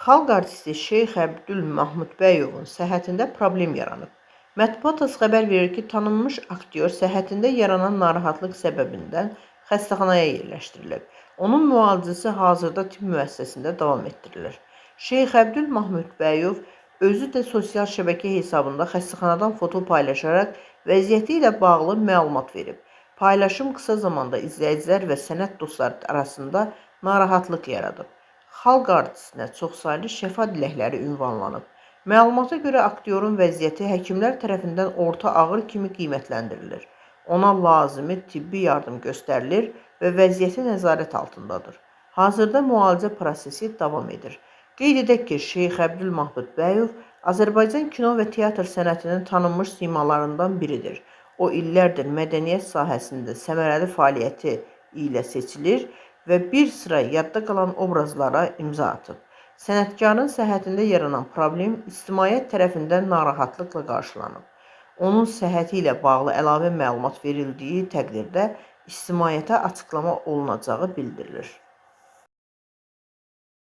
Xalq artisti Şeyx Əbdül Mahmudbəyovun səhhətində problem yaranıb. Mətbuat xəbər verir ki, tanınmış aktyor səhhətində yaranan narahatlıq səbəbindən xəstəxanaya yerləşdirilib. Onun müalicəsi hazırda tibb müəssisəsində davam etdirilir. Şeyx Əbdül Mahmudbəyov özü də sosial şəbəkə hesabında xəstəxanadan foto paylaşaraq vəziyyəti ilə bağlı məlumat verib. Paylaşım qısa zamanda izləyicilər və sənət dostları arasında narahatlıq yaradıb. Xalq artistinə çoxsaylı şəfa diləkləri ünvanlanıb. Məlumata görə aktyorun vəziyyəti həkimlər tərəfindən orta ağır kimi qiymətləndirilir. Ona lazımi tibbi yardım göstərilir və vəziyyəti nəzarət altındadır. Hazırda müalicə prosesi davam edir. Qeyd edək ki, Şeyx Əbdül Mahmudbəyov Azərbaycan kino və teatr sənətinin tanınmış simalarından biridir. O illərdir mədəniyyət sahəsində səmərəli fəaliyyəti ilə seçilir və bir sıra yadda qalan obrazlara imza atıb. Sənətkarın səhhətində yaranan problem ictimaiyyət tərəfindən narahatlıqla qarşılanıb. Onun səhhəti ilə bağlı əlavə məlumat verildiyi təqdirdə ictimaiyyətə açıqlama olunacağı bildirilir.